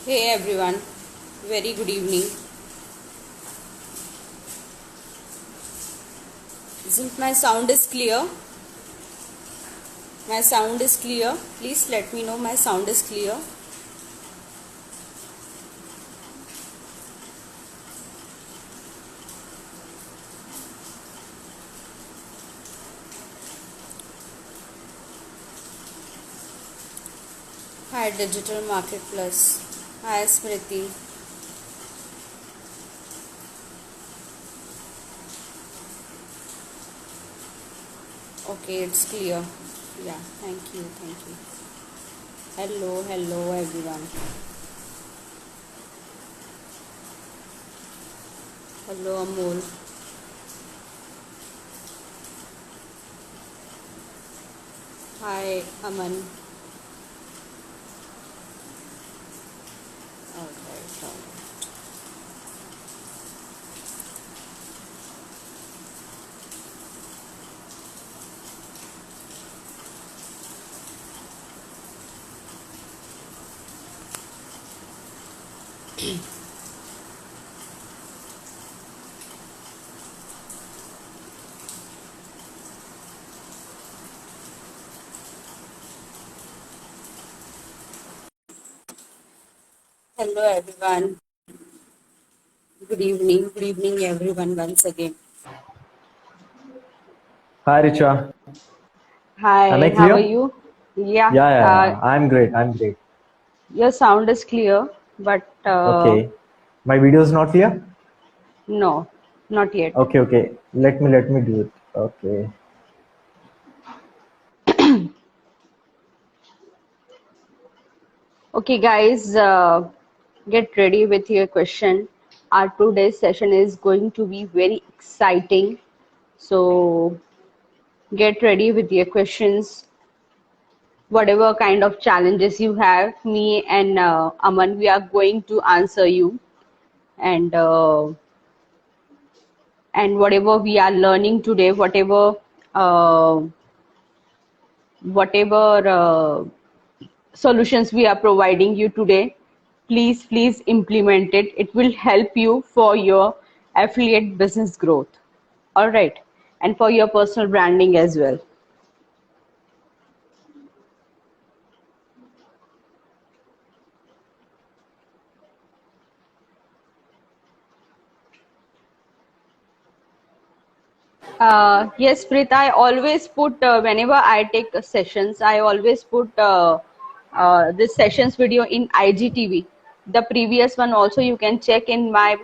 Hey everyone, very good evening. Isn't my sound is clear? My sound is clear. Please let me know my sound is clear. Hi Digital Market Plus. Hi Smriti. Okay, it's clear. Yeah, thank you, thank you. Hello everyone. Hello Amol. Hi Aman. Alright. Hello everyone. Good evening everyone once again. Hi, Richa. Am I Hi, how are clear? you? Yeah, Yeah. I'm great. I'm great. your sound is clear, but Okay. My video is not clear? no, not yet. Okay. Let me do it. Okay. Okay, guys, get ready with your question. Our today's session is going to be very exciting. So get ready with your questions. Whatever kind of challenges you have, me and Aman, we are going to answer you. And whatever we are learning today, uh, whatever solutions we are providing you today, please implement it. It will help you for your affiliate business growth. All right. And for your personal branding as well. Yes, Preet, I always put, whenever I take sessions, I always put this sessions video in IGTV. The previous one also you can check in my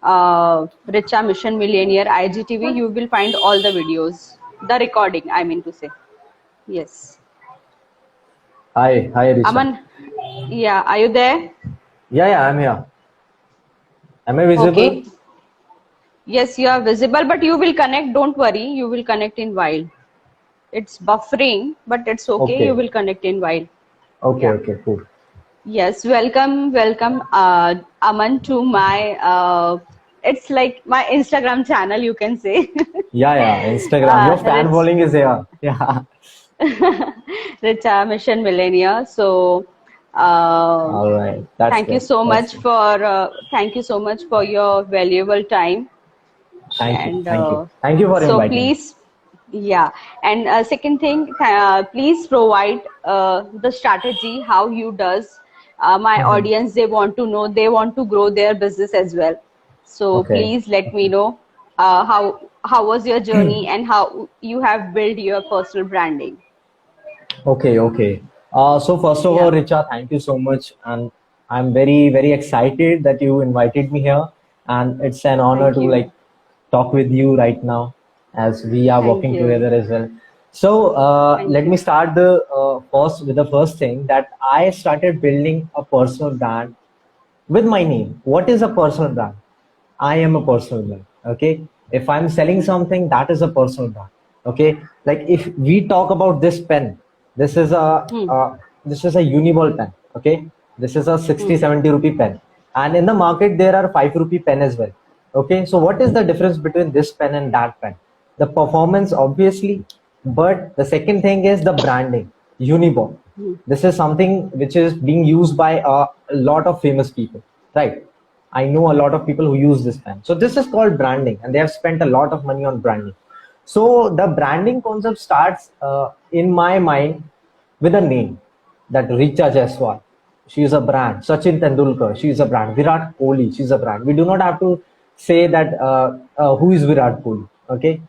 Richa Mission Millionaire IGTV. You will find all the videos, the recording, I mean to say. Yes. Hi, Richa. Aman, yeah, are you there? Yeah, I'm here. Am I visible? Okay. Yes, you are visible, but you will connect. Don't worry, you will connect in while. It's buffering, but it's okay. You Okay. will connect in while. Okay, Yeah. okay, cool. Yes, welcome, Aman, to my. It's like my Instagram channel, you can say. Yeah. Instagram. Your fan Rich, following is here. Yeah. Richa Mission Millennia. So, All right. That's thank you good. so That's much good. for your valuable time. Thank you. And Thank you. Thank you for so inviting me. please, yeah. And second thing, please provide the strategy how you does. My Mhm. audience, they want to know, they want to grow their business as well. So Okay. please let me know how was your journey and how you have built your personal branding. Okay. So first of all, Yeah, Richa, thank you so much, and I'm very excited that you invited me here, and it's an honor thank to you, like talk with you right now, as we are thank working you, together as well. So thank let me you. start the first with the first thing that I started building a personal brand with my name. What is a personal brand? I am a personal brand. Okay. If I'm selling something, that is a personal brand. Okay. Like if we talk about this pen, this is a Hmm. Uniball pen. Okay. This is a Hmm. 60-70 rupee pen. And in the market, there are 5 rupee pen as well. Okay. So what is the difference between this pen and that pen? The performance, obviously, but the second thing is the branding. Uniball. This is something which is being used by a lot of famous people, right? I know a lot of people who use this pen. So this is called branding, and they have spent a lot of money on branding. So the branding concept starts in my mind with a name, that Richa Jaiswal. She is a brand. Sachin Tendulkar, she is a brand. Virat Kohli, she is a brand. We do not have to say that who is Virat Kohli. Okay,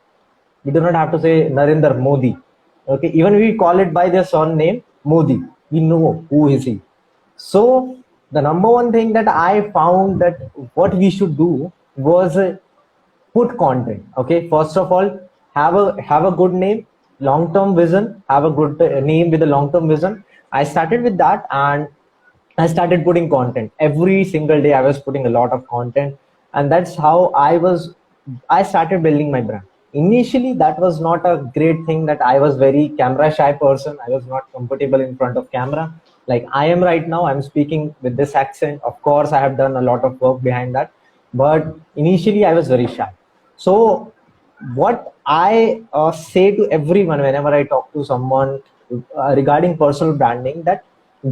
we do not have to say Narendra Modi. Okay, even we call it by their surname Modi, we know who is he. So the number one thing that I found that what we should do was put content. Okay, first of all, have a good name, long term vision. Have a good name with a long term vision. I started with that, and I started putting content every single day. I was putting a lot of content, and that's how I started building my brand. Initially, that was not a great thing. That I was very camera shy person. I was not comfortable in front of camera like I am right now. I'm speaking with this accent. Of course, I have done a lot of work behind that, but initially I was very shy. So what I say to everyone whenever I talk to someone regarding personal branding, that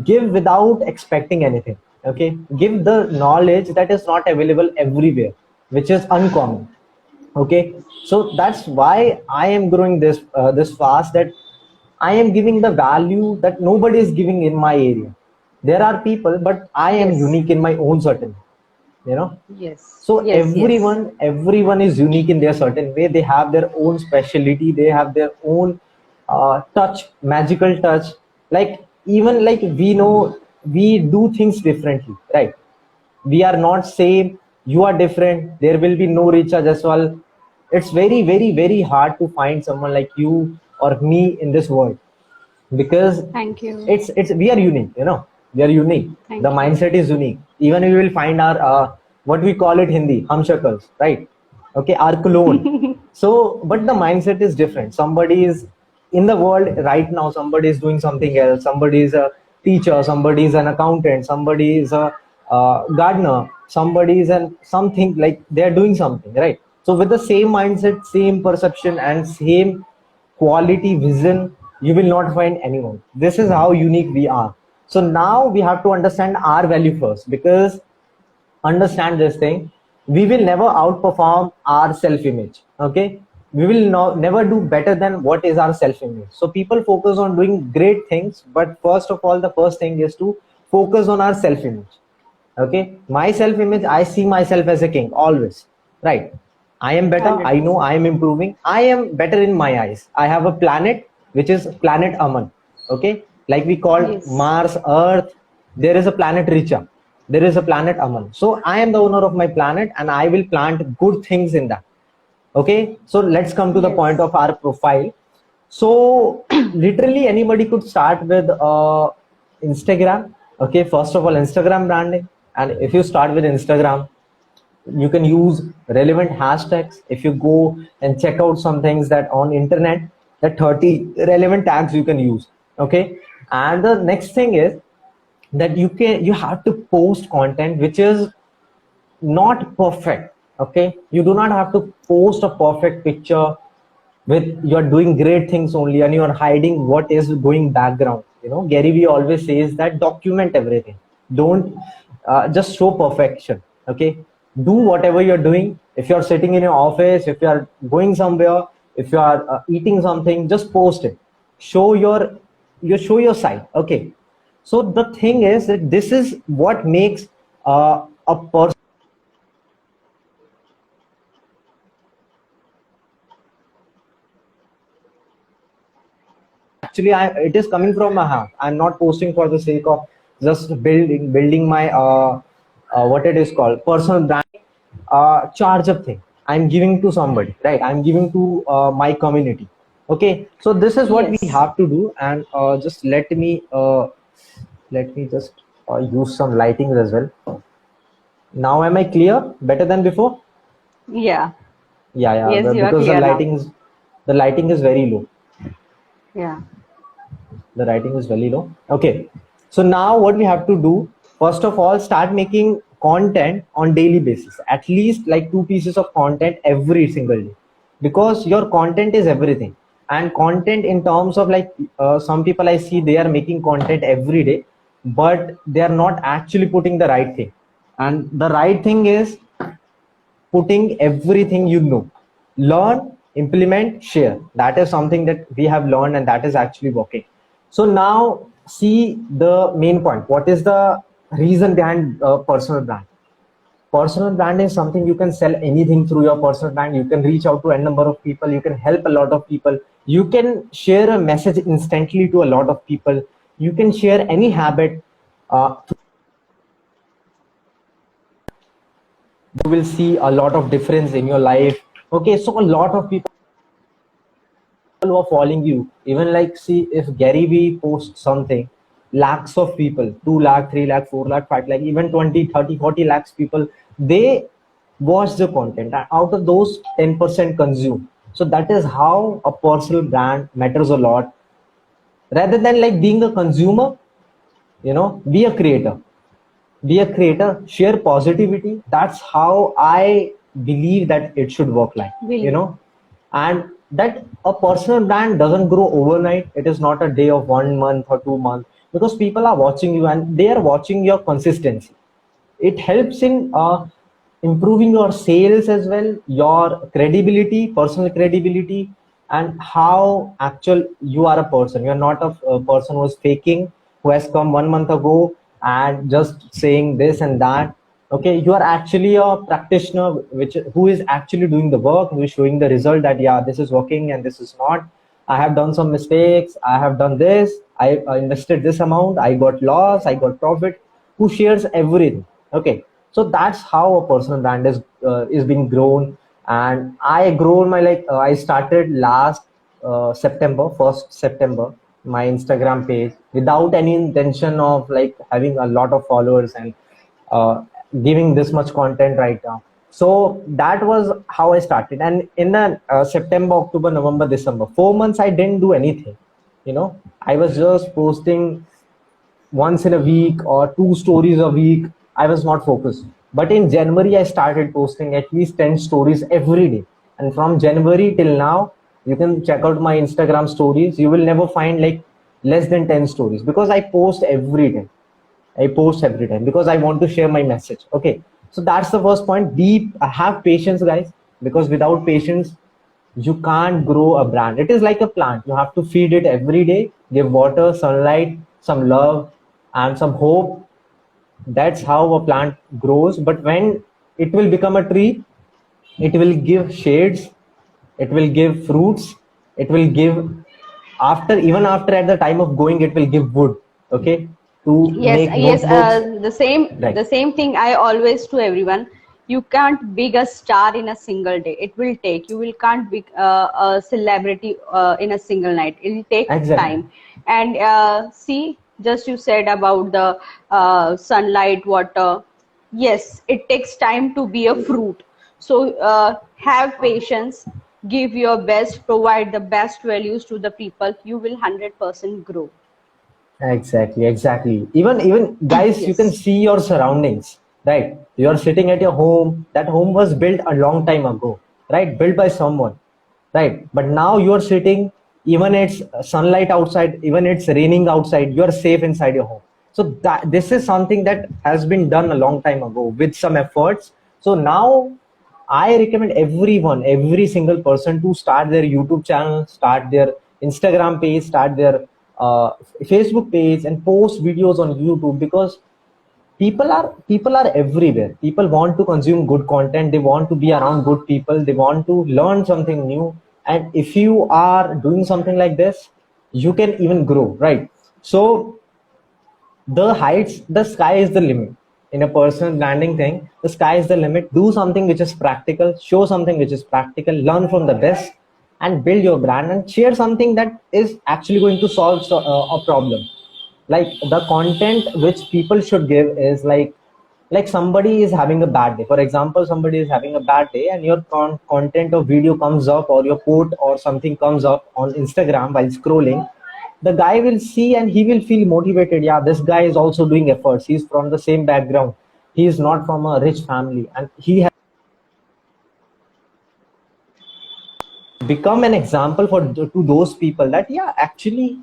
give without expecting anything. Okay, give the knowledge that is not available everywhere, which is uncommon. Okay, so that's why I am growing this fast, that I am giving the value that nobody is giving in my area. There are people, but I am Yes. unique in my own certain, you know. Yes. So Yes. Yes. everyone is unique in their certain way. They have their own specialty. They have their own touch, magical touch. Like, even like we know, we do things differently, right? We are not same. You are different. There will be no Richa Jaswal. It's very, very, very hard to find someone like you or me in this world, because Thank you. it's we are unique, you know. We are unique. The Thank you. mindset is unique. Even we will find our what we call it Hindi hum shakals, right? Okay, our clone. So but the mindset is different. Somebody is in the world right now, somebody is doing something else. Somebody is a teacher, somebody is an accountant, somebody is a gardener, somebody is an something, like they are doing something, right? So with the same mindset, same perception, and same quality vision, you will not find anyone. This is how unique we are. So now we have to understand our value first, because understand this thing, we will never outperform our self image. Okay, we will never do better than what is our self image. So people focus on doing great things, but first of all, the first thing is to focus on our self image. Okay, my self image, I see myself as a king always, right? I am better, I know 100%. I am improving, I am better in my eyes. I have a planet which is planet Aman. Okay, like we call Yes. Mars, Earth, there is a planet Richa, there is a planet Aman. So I am the owner of my planet, and I will plant good things in that. Okay, so let's come to the point Yes. of our profile. So literally anybody could start with Instagram. Okay, first of all, Instagram branding. And if you start with Instagram, you can use relevant hashtags. If you go and check out some things that on internet, that 30 relevant tags you can use. Okay, and the next thing is that you have to post content which is not perfect. Okay, you do not have to post a perfect picture with you're doing great things only and you're hiding what is going background. You know, Gary Vee always says that document everything. Don't just show perfection. Okay, do whatever you're doing. If you're sitting in your office, if you're going somewhere, if you are eating something, just post it. Show show your side. Okay, so the thing is that this is what makes a person. Actually, it is coming from my heart. I'm not posting for the sake of just building my what it is called personal brand charge up thing. I'm giving to somebody, right? I'm giving to my community. Okay, so this is what we Yes. have to do. And just let me just use some lighting as well. Now am I clear better than before? Yeah. Yeah, Yes, you are because clear now. the lighting is very low. Yeah. The writing is very low. Okay, so now what we have to do, first of all, start making content on daily basis, at least like 2 pieces of content every single day, because your content is everything. And content in terms of like some people I see, they are making content every day, but they are not actually putting the right thing. And the right thing is putting everything you know. Learn, implement, share. That is something that we have learned, and that is actually working. So now see the main point. What is the reason behind personal brand? Personal brand is something you can sell anything through your personal brand. You can reach out to a number of people. You can help a lot of people. You can share a message instantly to a lot of people. You can share any habit. You will see a lot of difference in your life. Okay, so a lot of people who are following you, even like see if Gary Vee posts something, lakhs of people, 2 lakh, 3 lakh, 4 lakh, 5 lakh, even 20, 30, 40 lakhs people, they watch the content, and out of those 10% consume. So that is how a personal brand matters a lot. Rather than like being a consumer, be a creator. Be a creator, share positivity. That's how I believe that it should work like, Really? and that a personal brand doesn't grow overnight. It is not a day of 1 month or 2 months, because people are watching you and they are watching your consistency. It helps in improving your sales as well, your credibility, personal credibility, and how actual you are a person. You're not a person who's faking, who has come 1 month ago and just saying this and that. Okay, you are actually a practitioner, which who is actually doing the work, who is showing the result that yeah, this is working and this is not. I have done some mistakes. I have done this. I invested this amount. I got loss. I got profit. Who shares everything? Okay, so that's how a personal brand is being grown. And I grown my I started last September, 1st September, my Instagram page without any intention of like having a lot of followers and uh, giving this much content right now. So that was how I started. And in the September, October, November, December, 4 months, I didn't do anything. I was just posting once in a week or 2 stories a week. I was not focused. But in January, I started posting at least 10 stories every day. And from January till now, you can check out my Instagram stories. You will never find like less than 10 stories, because I post every day. I post every time because I want to share my message. Okay. So that's the first point. Have patience, guys, because without patience, you can't grow a brand. It is like a plant. You have to feed it every day, give water, sunlight, some love, and some hope. That's how a plant grows. But when it will become a tree, it will give shades, it will give fruits, it will give even after at the time of going, it will give wood. Okay, to Yes, make yes, notebooks. the Right. same thing I always to everyone. You can't be a star in a single day. It will take. You will can't be a celebrity in a single night. It will take Exactly. time. And see, just you said about the sunlight, water. Yes, it takes time to be a fruit. So have patience, give your best, provide the best values to the people. You will 100% grow. Exactly. Even guys, you can Yes. see your surroundings, right? You're sitting at your home. That home was built a long time ago, right? Built by someone, right? But now you're sitting, even it's sunlight outside, even it's raining outside, you're safe inside your home. So that this is something that has been done a long time ago with some efforts. So now I recommend everyone, every single person to start their YouTube channel, start their Instagram page, start their Facebook page, and post videos on YouTube, because people are everywhere. People want to consume good content. They want to be around good people. They want to learn something new. And if you are doing something like this, you can even grow, right? So the sky is the limit. In a personal branding thing, the sky is the limit. Do something which is practical, show something which is practical, learn from the best, and build your brand, and share something that is actually going to solve a problem. Like the content which people should give is like somebody is having a bad day. For example, somebody is having a bad day, and your content or video comes up, or your quote or something comes up on Instagram while scrolling. The guy will see and he will feel motivated. Yeah, this guy is also doing efforts. He's from the same background. He is not from a rich family, and he has become an example to those people that yeah, actually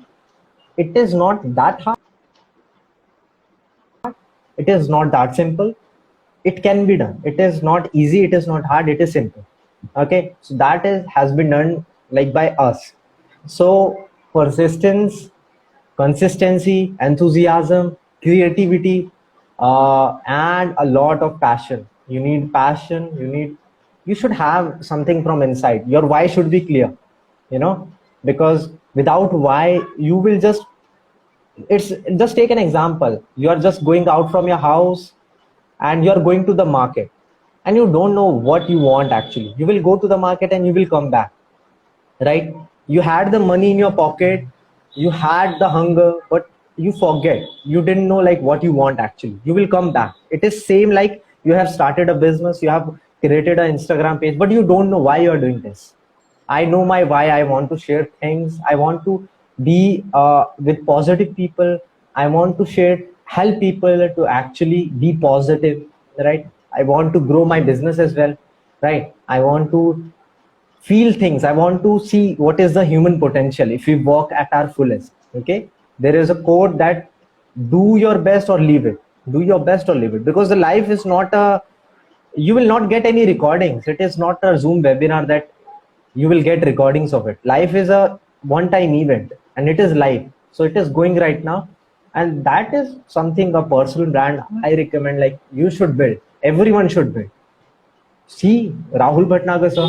it is not that hard, it is not that simple, it can be done, it is not easy, it is not hard, it is simple. Okay, so that is has been done like by us. So persistence, consistency, enthusiasm, creativity, and a lot of passion. You need passion, you should have something from inside. Your why should be clear, you know, because without why you will just, it's just take an example. You are just going out from your house and you are going to the market and you don't know what you want actually. You will go to the market and you will come back, right? You had the money in your pocket, you had the hunger, but you forget, you didn't know like what you want actually. You will come back. It is same like you have started a business, you have created an Instagram page, but you don't know why you are doing this. I know my why. I want to share things. I want to be with positive people. I want to share, help people to actually be positive, right? I want to grow my business as well, right? I want to feel things. I want to see what is the human potential if we work at our fullest. Okay, there is a quote that do your best or leave it. Do your best or leave it, because the life is not a, you will not get any recordings. It is not a Zoom webinar that you will get recordings of it. Life is a one time event and it is live, so it is going right now. And that is something, a personal brand I recommend, like you should build, everyone should build. See Rahul Bhatnagar sir,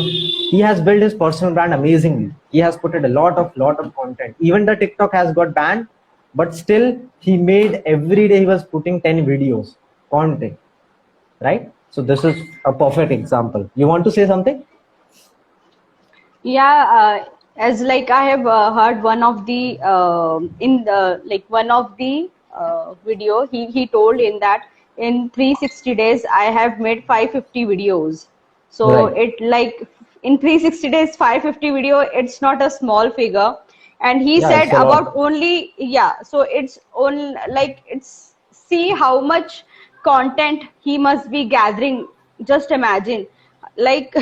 he has built his personal brand amazingly. He has put it a lot of content. Even the TikTok has got banned, but still he made, every day he was putting 10 videos content, right? So this is a perfect example. You want to say something? Yeah, as like I have heard one of the in the like one of the video, he told in that in 360 days I have made 550 videos. So Right. it like in 360 days 550 video, it's not a small figure. And he Yeah, said it's a about lot. only, yeah, so it's on like it's, see how much content he must be gathering. Just imagine, like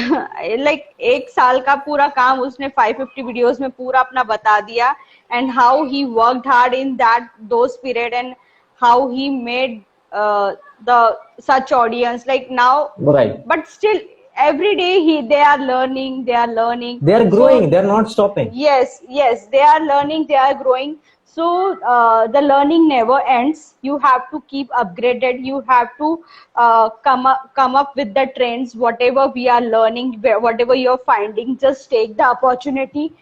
like एक साल का पूरा काम उसने 550 videos में पूरा अपना बता दिया, and how he worked hard in that those period, and how he made the such audience like now. Right. But still every day they are learning, they are learning. They are So growing. They are not stopping. yes, they are learning, they are growing. So the learning never ends. You have to keep upgraded. You have to come up with the trends. Whatever we are learning, whatever you're finding, just take the opportunity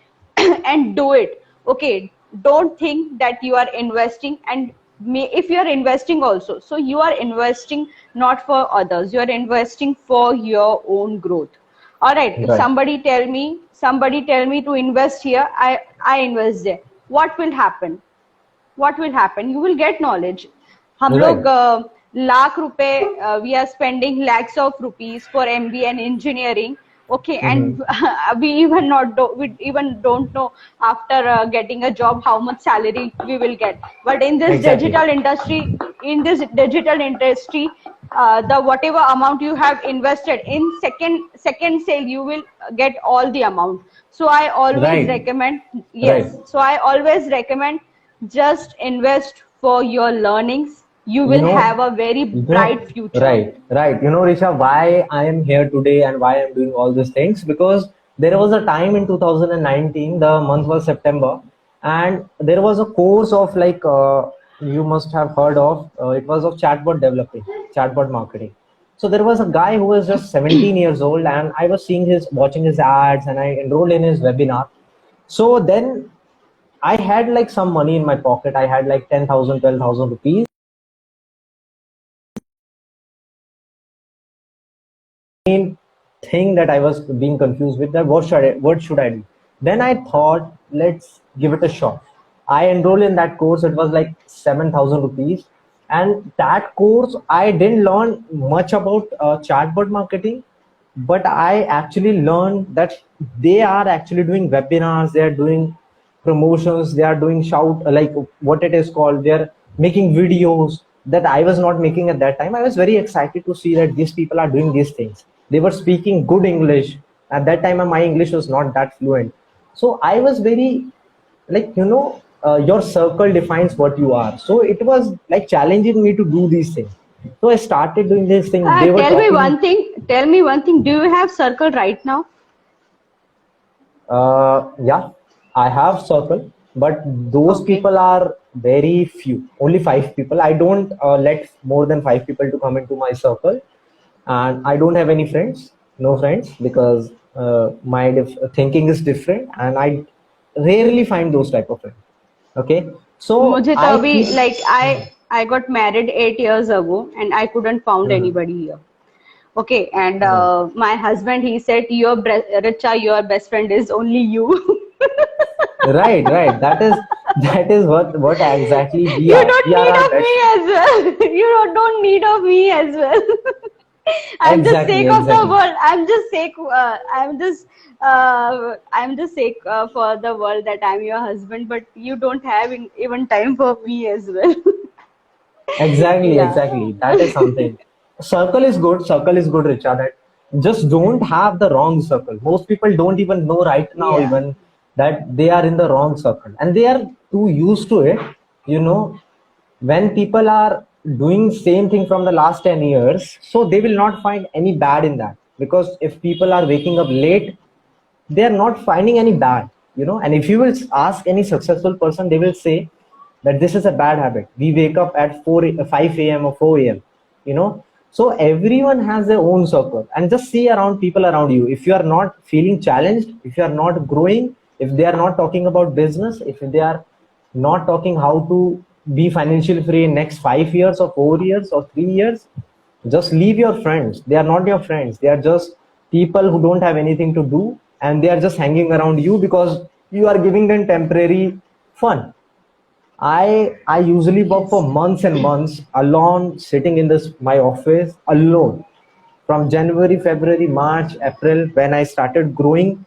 and do it. Okay, don't think that you are investing, and if you are investing also, so you are investing not for others. You are investing for your own growth. All right, if Right. somebody tell me to invest here, I invest there. What will happen? What will happen? You will get knowledge. हम लोग Right. Lakh रुपए, we are spending lakhs of rupees for MBA and engineering. Okay, Mm-hmm. and we even don't know after getting a job how much salary we will get. But in this Exactly. digital industry, the whatever amount you have invested in second sale, you will get all the amount. So I always Right. recommend, Right. yes, so I always recommend, just invest for your learnings. You You will know, have a very you know, bright future. right, right. You know, Risha, why I am here today and why I'm doing all these things, because there was a time in 2019, the month was September, and there was a course of like, you must have heard of, it was of chatbot developing, chatbot marketing. So there was a guy who was just 17 years old, and I was watching his ads, and I enrolled in his webinar. So then I had like some money in my pocket. I had like 10,000, 12,000 rupees. Main thing that I was being confused with, that what should I do? Then I thought, let's give it a shot. I enrolled in that course. It was like 7,000 rupees. And that course, I didn't learn much about chatbot marketing, but I actually learned that they are actually doing webinars, they are doing promotions, they are doing shout, like what it is called, they're making videos that I was not making at that time. I was very excited to see that these people are doing these things. They were speaking good English, At that time, my English was not that fluent. So I was very, like, your circle defines what you are. So it was like challenging me to do these things. So I started doing this thing. They were Tell me talking. one thing. Tell me one thing. Do you have circle right now? Yeah, I have circle, but those Okay. people are very few. Only 5 people. I don't let more than 5 people to come into my circle, and I don't have any friends. No friends, because my thinking is different, and I rarely find those type of friends. Okay, so मुझे तो I अभी keep. like I got married 8 years ago and I couldn't found Mhm. anybody here. Okay, and Right. my husband he said Richa, your best friend is only you. Right, right. That is what exactly we You are. don't We are need our of me best. as well. You don't need of me as well. I'm just Exactly, sake of the exactly. world. I'm just sake for the world that I'm your husband, but you don't have even time for me as well. Exactly, Yeah. exactly. That is something. Circle is good. Circle is good, Richa. That just don't have the wrong circle. Most people don't even know right now Yeah. even that they are in the wrong circle, and they are too used to it. When people are doing same thing from the last 10 years, so they will not find any bad in that, because if people are waking up late, they are not finding any bad. And if you will ask any successful person, they will say that this is a bad habit. We wake up at 5 a.m. or 4 a.m. you know so everyone has their own circle, and just see around people around you. If you are not feeling challenged, if you are not growing, if they are not talking about business, if they are not talking how to be financially free in next 5 years or 4 years or 3 years, just leave your friends. They are not your friends. They are just people who don't have anything to do, and they are just hanging around you because you are giving them temporary fun. I usually work for Yes. months and months alone, sitting in this my office alone. From January, February, March, April, when I started growing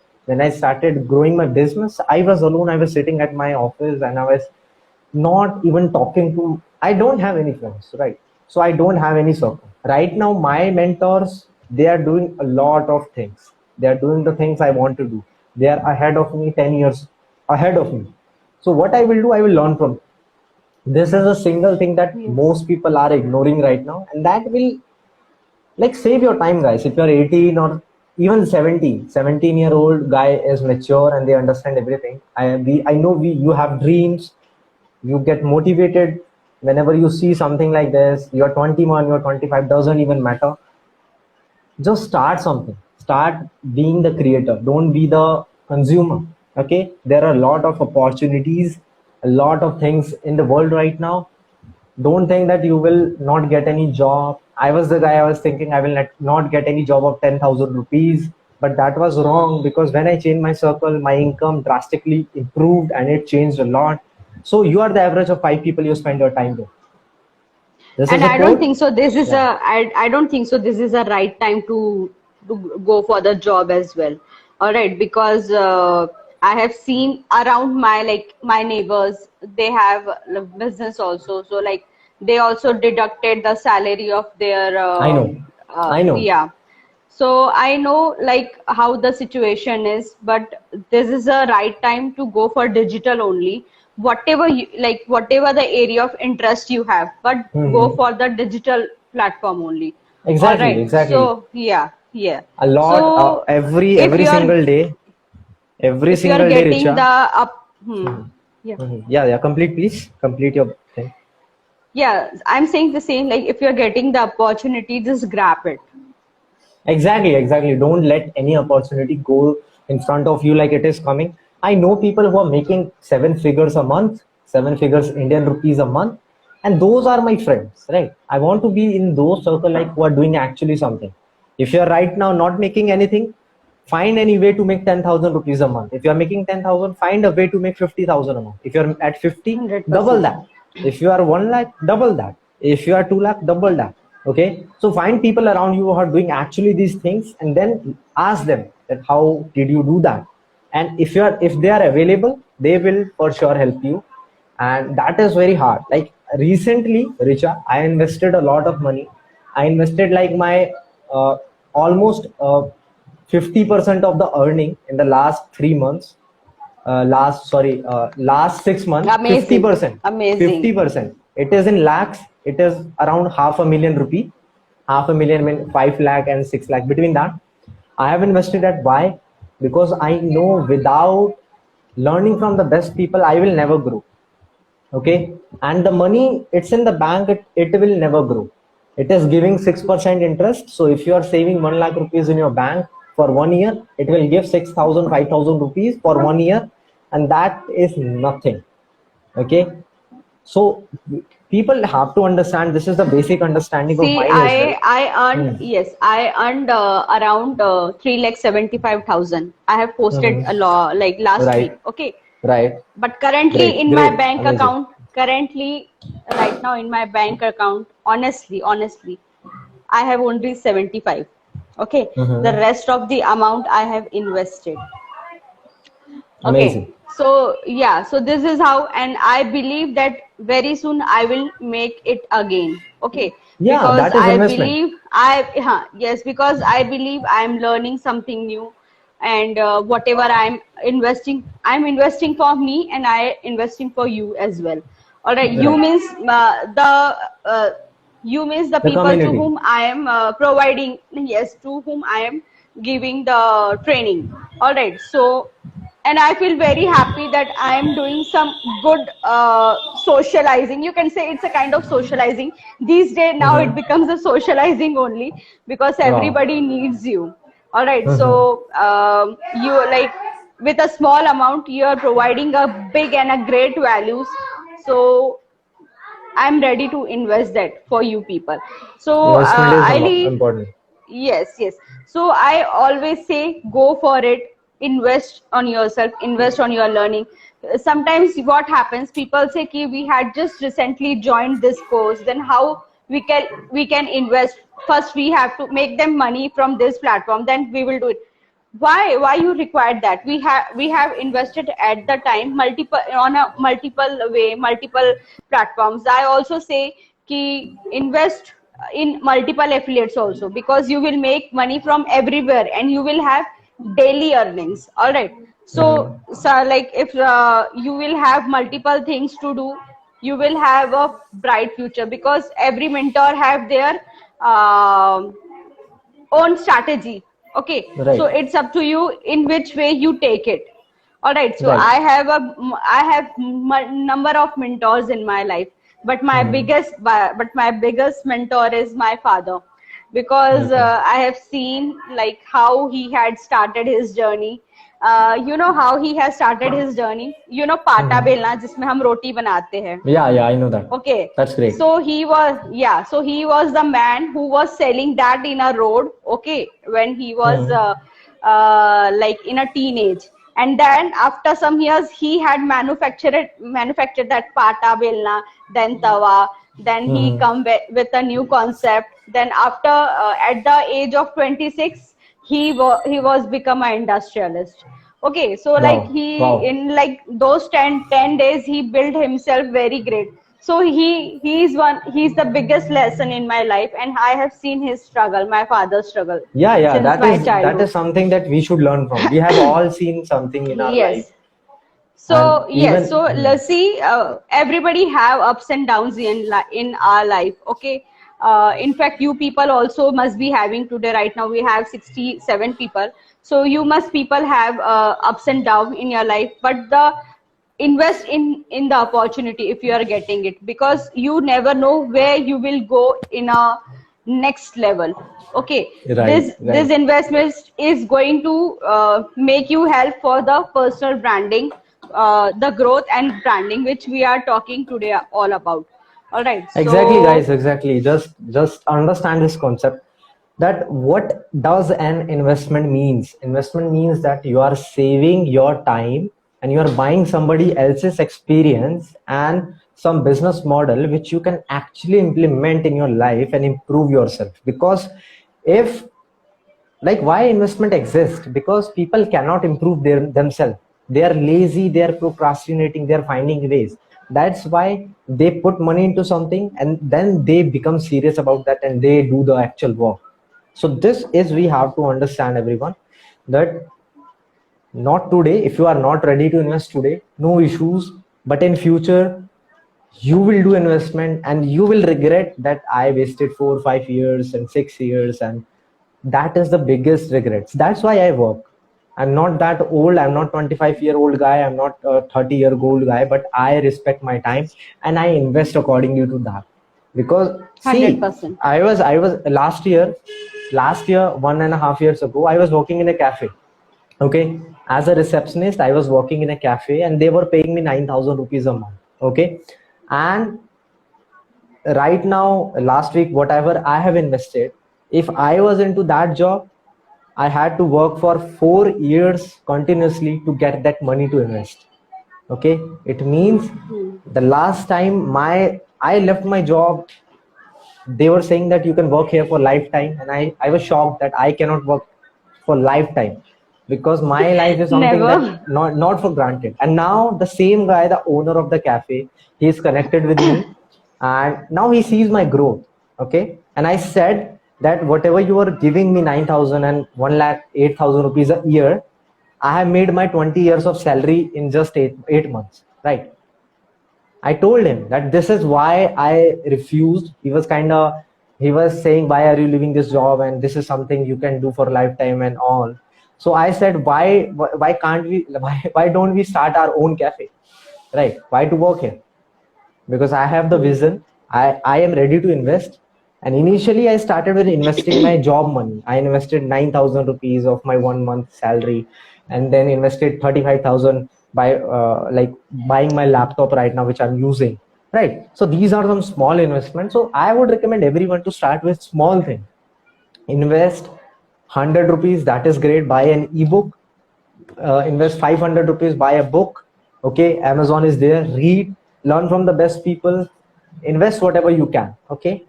my business, I was alone. I was sitting at my office, and I was not even talking to. I don't have any friends, right? So I don't have any circle right now. My mentors, they are doing a lot of things. They are doing the things I want to do. They are ahead of me, 10 years ahead of me. So what I will do, I will learn from. This is a single thing that Yes. most people are ignoring right now, and that will, like, save your time, guys. If you're 18 or even 17-year-old guy is mature and they understand everything. I know you have dreams. You get motivated whenever you see something like this. You're 21, you're 25, doesn't even matter. Just start something. Start being the creator. Don't be the consumer. Okay, there are a lot of opportunities, a lot of things in the world right now. Don't think that you will not get any job. I was the guy, I was thinking I will not get any job of 10,000 rupees, but that was wrong, because when I changed my circle, my income drastically improved and it changed a lot. So you are the average of 5 people you spend your time with. This is And a I don't quote. think so. This is Yeah, I don't think so. This is a right time to go for the job as well. All right, because I have seen around my neighbors, they have business also. So like they also deducted the salary of their I know. I know. yeah. So I know like how the situation is, but this is a right time to go for digital only. Whatever you like, whatever the area of interest you have, but go Hmm. for the digital platform only. All Exactly, right. exactly. So yeah, yeah. A lot, So every if every you are single day, every if you are single day, getting the Richa. up, yeah. Yeah, yeah. Complete, please. Complete your thing. Yeah, I'm saying the same. Like if you're getting the opportunity, just grab it. Exactly, exactly. Don't let any opportunity go in front of you like it is coming. I know people who are making 7 figures a month, 7 figures Indian rupees a month, and those are my friends, right? I want to be in those circle, like, who are doing actually something. If you are right now not making anything, find any way to make 10,000 rupees a month. If you are making 10,000, find a way to make 50,000 a month. If you're at 50, double 100%. that. If you are 1 lakh, double that. If you are 2 lakh, double that. Okay, so find people around you who are doing actually these things, and then ask them that how did you do that. And if they are available, they will for sure help you. And that is very hard. Like, recently, Richa, I invested a lot of money. I invested like my uh, almost 50% of the earning in the last 3 months, last 6 months, Amazing. 50%, Amazing. 50%. It is in lakhs. It is around half a million rupee. Half a million mean 5 lakh and 6 lakh. Between that, I have invested at why? Because I know without learning from the best people, I will never grow. Okay, and the money, it's in the bank, it will never grow. It is giving 6% interest. So if you are saving 1 lakh rupees in your bank for 1 year, it will give 6,000, 5,000 rupees for 1 year, and that is nothing. Okay, so people have to understand, this is the basic understanding of See, mine as well. I earned, yes, I earned around 3,75,000. I have posted a law like last Right. week. Okay. Right. But currently Great, in my great, bank amazing. account, currently right now in my bank account, honestly, I have only 75. Okay. Mhm. The rest of the amount I have invested. Amazing. Okay. So yeah, so this is how, and I believe that very soon I will make it again. Okay. Yeah, Because that is I investment. believe yes, because I believe I'm learning something new, and whatever I'm investing for me, and I investing for you as well. All right. You Right. means uh, you means the The people to community. whom I am providing, yes, to whom I am giving the training. All right. So, and I feel very happy that I am doing some good socializing. You can say it's a kind of socializing. These days now it Mhm. becomes a socializing only, because Wow. everybody needs you. All right. Mhm. So you like, with a small amount you are providing a big and a great values. So I'm ready to invest that for you people. So Investment is I important. Yes, yes. So I always say go for it. Invest on yourself. Invest on your learning. Sometimes what happens? People say, "Ki we had just recently joined this course. Then how we can invest? First, we have to make them money from this platform. Then we will do it." Why you require that? We have invested at the time multiple on a multiple way, multiple platforms. I also say ki invest in multiple affiliates also, because you will make money from everywhere and you will have daily earnings. All right. So, Mhm. like if you will have multiple things to do, you will have a bright future, because every mentor have their um own strategy. Okay. So Right. it's up to you in which way you take it. All right. So Right. I have number of mentors in my life, but Mhm. my biggest mentor is my father, because Okay. I have seen like how he had started his journey. You know how he has started his journey, पाटा Mhm. बेलना जिसमें हम रोटी बनाते हैं. Yeah, yeah, I know that. Okay. That's great. So he was the man who was selling that in a road, okay, when he was Mhm. like in a teenage. And then after some years, he had manufactured that pata belna, then tawa, then he Mhm. come with a new concept. Then after, at the age of 26, he was become an industrialist. Okay, so like Wow. he, Wow. in like those 10 days, he built himself very great. So he's the biggest lesson in my life, and I have seen his struggle, my father's struggle, Yeah, yeah, since that my is childhood. something that we should learn from. We have all seen something in our life, Yes. and So yes, even so let's see. Everybody have ups and downs in our life. Okay. In fact, you people also must be having today. Right now, we have 67 people. So you must people have ups and downs in your life. But the invest in the opportunity if you are getting it, because you never know where you will go in a next level. Okay. right, This right. investment is going to make you help for the personal branding, the growth and branding, which we are talking today all about. All right. Exactly, So guys, exactly. Just understand this concept, that what does an investment means. Investment means that you are saving your time and you are buying somebody else's experience and some business model which you can actually implement in your life and improve yourself. Because if, like, why investment exists, because people cannot improve themselves. They are lazy, they are procrastinating, they are finding ways. That's why they put money into something and then they become serious about that and they do the actual work. So this is, we have to understand, everyone. that not today, if you are not ready to invest today, no issues, but in future you will do investment and you will regret that I wasted 4 5 years and 6 years, and that is the biggest regrets. That's why I work. I'm not that old, I'm not 25-year-old guy, I'm not a 30-year-old guy, but I respect my time and I invest accordingly to that. Because see, 100%. I was last year 1.5 years ago, I was working in a cafe. Okay, as a receptionist, I was working in a cafe and they were paying me 9,000 rupees a month. Okay, and right now, last week, whatever I have invested, if I was into that job, I had to work for 4 years continuously to get that money to invest. Okay, it means the last time I left my job, they were saying that you can work here for lifetime, and I was shocked that I cannot work for lifetime, because my life is something that Never. not for granted. And now the same guy, the owner of the cafe, he is connected with me, and now he sees my growth. Okay, and I said that whatever you are giving me 9,000 and 1,08,000 rupees a year, I have made my 20 years of salary in just eight months, right? I told him that this is why I refused. He was saying, why are you leaving this job? And this is something you can do for lifetime and all. So I said, why can't we, why don't we start our own cafe? Right? Why to work here? Because I have the vision. I am ready to invest. And initially I started with investing my job money. I invested 9,000 rupees of my 1 month salary, and then invested 35,000 by like buying my laptop right now, which I'm using. Right. So these are some small investments. So I would recommend everyone to start with small things. Invest 100 rupees, that is great. Buy an ebook. Invest 500 rupees, buy a book. Okay, Amazon is there. Read, learn from the best people. Invest whatever you can. Okay,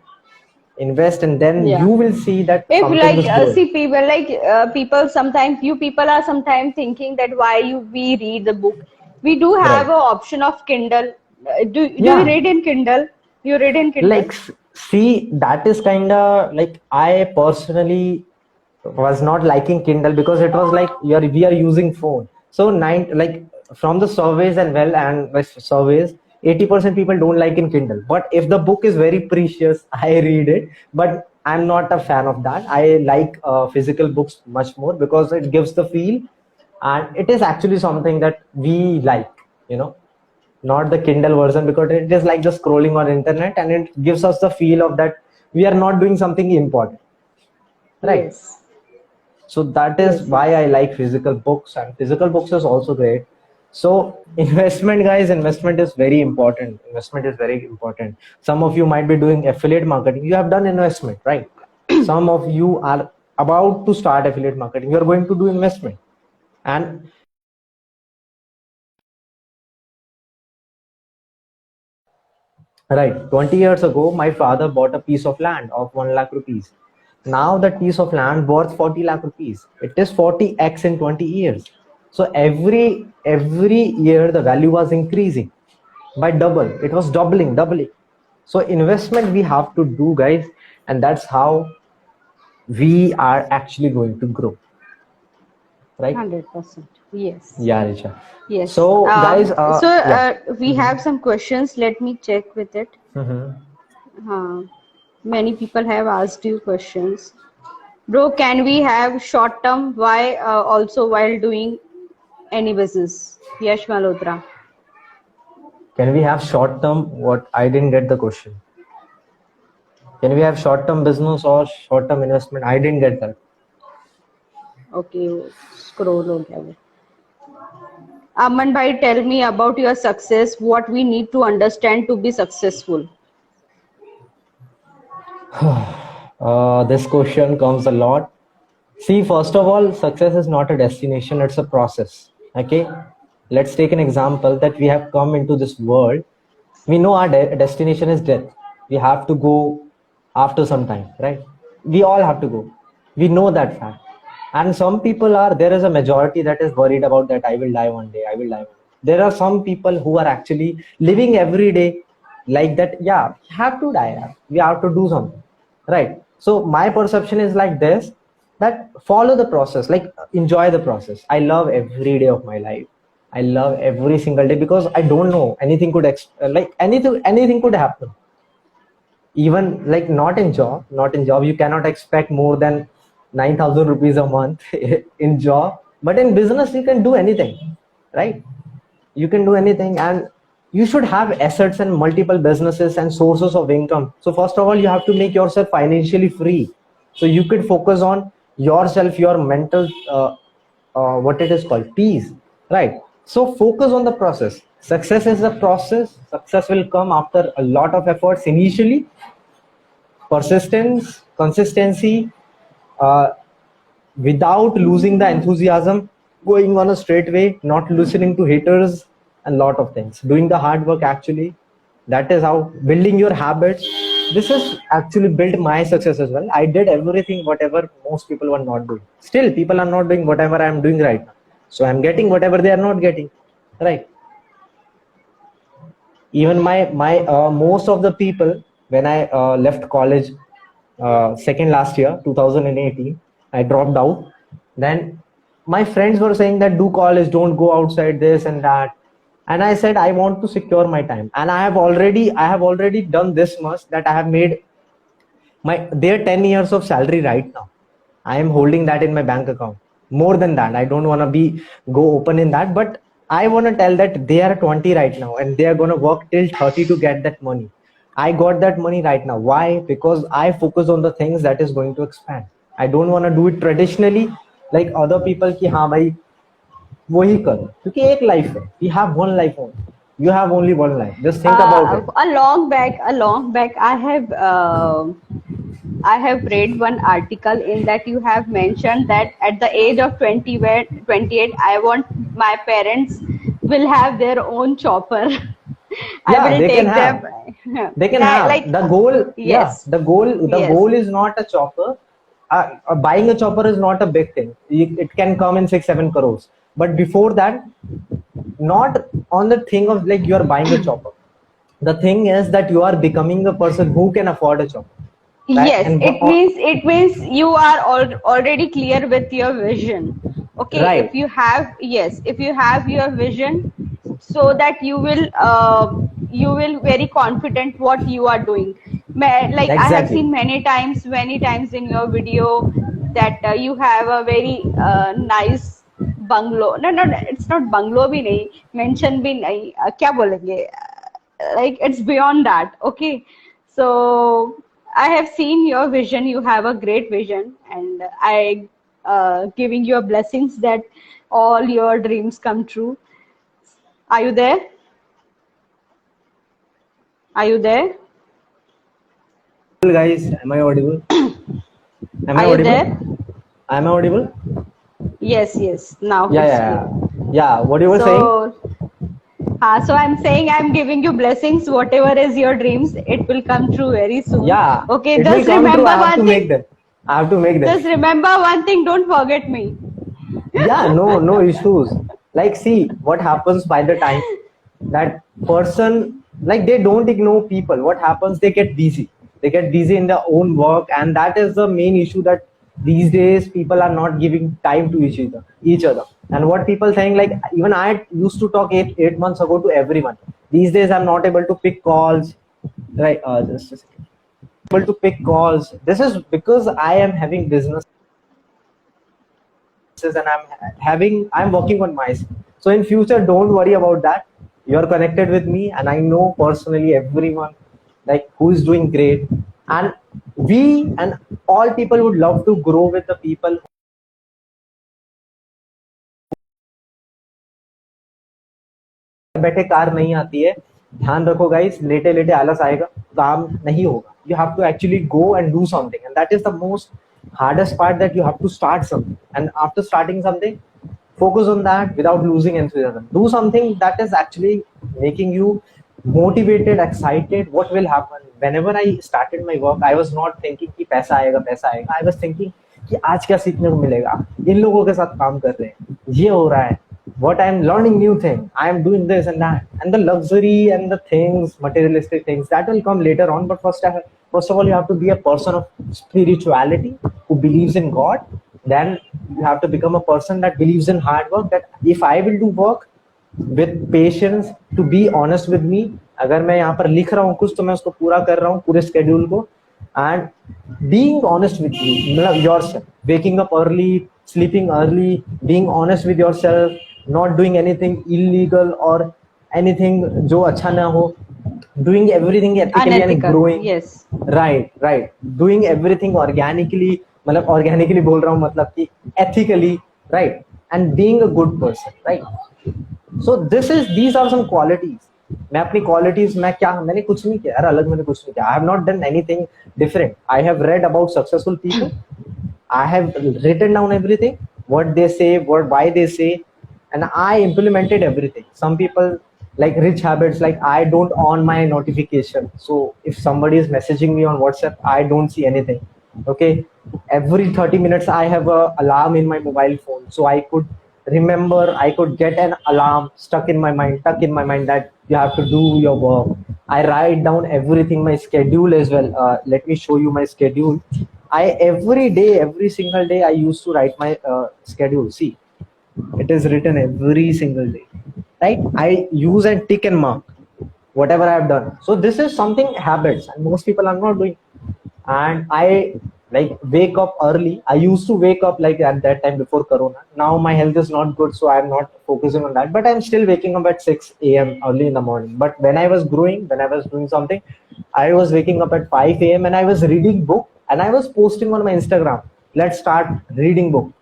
invest, and then Yeah. you will see that If something is growing. see people sometimes, you people are sometimes thinking that why we read the book. We do have Right. a option of Kindle. Do you Yeah. read in Kindle? You read in Kindle? Like, see, that is kind of like, I personally was not liking Kindle because it was like we are using phone. So like from the surveys and surveys, 80% people don't like in Kindle. But if the book is very precious, I read it. But I'm not a fan of that. I like physical books much more because it gives the feel, and it is actually something that we like, you know, not the Kindle version, because it is like just scrolling on internet, and it gives us the feel of that we are not doing something important, right? Yes. So that is Yes. why I like physical books, and physical books is also great. So investment, guys, investment is very important. Investment is very important. Some of you might be doing affiliate marketing. You have done investment, right? Some of you are about to start affiliate marketing. You are going to do investment. And right, 20 years ago, my father bought a piece of land of 1 lakh rupees. Now that piece of land worth 40 lakh rupees. It is 40x in 20 years. So every year the value was increasing by double. It was doubling. So investment we have to do, guys, and that's how we are actually going to grow, right? 100%. Yes. Yeah, Richa. Yes. So guys, yeah. We have some questions. Let me check with it. Mhm. Many people have asked you questions. Bro, can we have short term? Why also while doing any business? Yash Malhotra. Can we have short term? What, I didn't get the question. Can we have short term business or short term investment? I didn't get that. Okay, scroll हो गया वो. Aman bhai, tell me about your success. What we need to understand to be successful. This question comes a lot. See, first of all, success is not a destination, it's a process. Okay, let's take an example that we have come into this world. We know our destination is death. We have to go after some time, right? We all have to go. We know that fact. And some people are, there is a majority that is worried about that I will die one day, I will die one day. There are some people who are actually living every day like that. Yeah, we have to die. Yeah. We have to do something, right? So my perception is like this, that follow the process, like enjoy the process. I love every day of my life. I love every single day because I don't know anything could like anything could happen. Even like not in job you cannot expect more than 9,000 rupees a month in job, but in business you can do anything, right? You can do anything, and you should have assets and multiple businesses and sources of income. So first of all you have to make yourself financially free, so you could focus on yourself, your mental what it is called peace, right? So focus on the process. Success is the process. Success will come after a lot of efforts initially, persistence, consistency, uh, without losing the enthusiasm, going on a straight way, not listening to haters, and lot of things. Doing the hard work actually. That is how building your habits. This has actually built my success as well. I did everything whatever most people were not doing. Still, people are not doing whatever I am doing right now. So I'm getting whatever they are not getting, right? Even my most of the people, when I left college second last year 2018, I dropped out. Then my friends were saying that do college, don't go outside, this and that. And I said I want to secure my time, and I have already done this much, that I have made my their 10 years of salary right now. I am holding that in my bank account. More than that, I don't want to be go open in that, but I want to tell that they are 20 right now and they are going to work till 30 to get that money. I got that money right now. Why? Because I focus on the things that is going to expand. I don't want to do it traditionally like other people ki हाँ भाई वही करो, क्योंकि एक life है. We have one life only. You have only one life. Just think about it. A long back, I have read one article in that you have mentioned that at the age of 20, where 28, I want my parents will have their own chopper. I Yeah, will they can take have. them. They can Yeah, have like the goal. Yeah, yes, the yes. goal is not a chopper. Buying a chopper is not a big thing. It can come in 6-7 crores. But before that, not on the thing of like you are buying a chopper. The thing is that you are becoming a person who can afford a chopper, right? Yes, it means you are already clear with your vision. Okay, Right, if you have your vision, so that you will very confident what you are doing. Like I have exactly. seen many times in your video that you have a very nice bungalow. No, it's not bungalow bhi nahi, mention bhi nahi. क्या बोलेंगे? Like it's beyond that. Okay, so I have seen your vision. You have a great vision, and I giving you blessings that all your dreams come true. Are you there? Are you there? Guys, am I audible? Am I Are you audible? there? Am I audible? Yes. Now Yeah, it's yeah, clear. yeah. Yeah, what you were saying? So I'm saying I'm giving you blessings. Whatever is your dreams, it will come true very soon. Yeah, Okay, it will just come true. remember I have to one make thing. them. I have to make them. Just remember one thing. Don't forget me. Yeah, no issues. Like, see what happens by the time that person, like, they don't ignore people. What happens? They get busy in their own work, and that is the main issue, that these days people are not giving time to each other. And what people saying, like, even I used to talk 8 months ago to everyone. These days I'm not able to pick calls, right? Just a second. Able to pick calls. This is because I am having business, and I'm working on myself. So in future, don't worry about that. You're connected with me, and I know personally everyone like who is doing great. And we and all people would love to grow with the people. बैठे car नहीं आती है, ध्यान रखो guys, लेटे लेटे आलस आएगा, काम नहीं होगा. You have to actually go and do something, and that is the most hardest part, that you have to start something, and after starting something, focus on that without losing enthusiasm. Do something that is actually making you motivated, excited. What will happen? Whenever I started my work, I was not thinking कि पैसा आएगा. I was thinking कि आज क्या सीखने को मिलेगा, इन लोगों के साथ काम कर रहे हैं, ये हो रहा है, what I'm learning new thing, I am doing this and that, and the luxury and the things, materialistic things, that will come later on. But first of all, you have to be a person of spirituality who believes in God, then you have to become a person that believes in hard work, that if I will do work with patience, to be honest with me, अगर मैं यहाँ पर लिख रहा हूँ कुछ तो मैं उसको पूरा कर रहा हूँ पूरे schedule को, and being honest with you, मतलब yourself, waking up early, sleeping early, being honest with yourself, not doing anything illegal or anything जो अच्छा ना हो, doing everything ethically and Unethical. growing. Yes. right, doing everything organically, मतलब organically बोल रहा हूँ मतलब कि ethically, right, and being a good person, right. So these are some qualities. मैं अपनी qualities, मैंने कुछ नहीं किया यार अलग, मैंने कुछ नहीं किया. I have not done anything different. I have read about successful people. I have written down everything, what they say, why they say, and I implemented everything. Some people like rich habits, like I don't on my notification. So if somebody is messaging me on WhatsApp, I don't see anything. Okay, every 30 minutes I have a alarm in my mobile phone, so I could remember, I could get an alarm stuck in my mind that you have to do your work. I write down everything, my schedule as well. Let me show you my schedule. I every day, every single day, I used to write my schedule. See, it is written every single day, right? I use and tick and mark whatever I have done. So this is something habits, and most people are not doing. And I like wake up early. I used to wake up like at that time before Corona. Now my health is not good, so I'm not focusing on that. But I'm still waking up at 6 a.m. early in the morning. But when I was growing, when I was doing something, I was waking up at 5 a.m. and I was reading book and I was posting on my Instagram. Let's start reading book,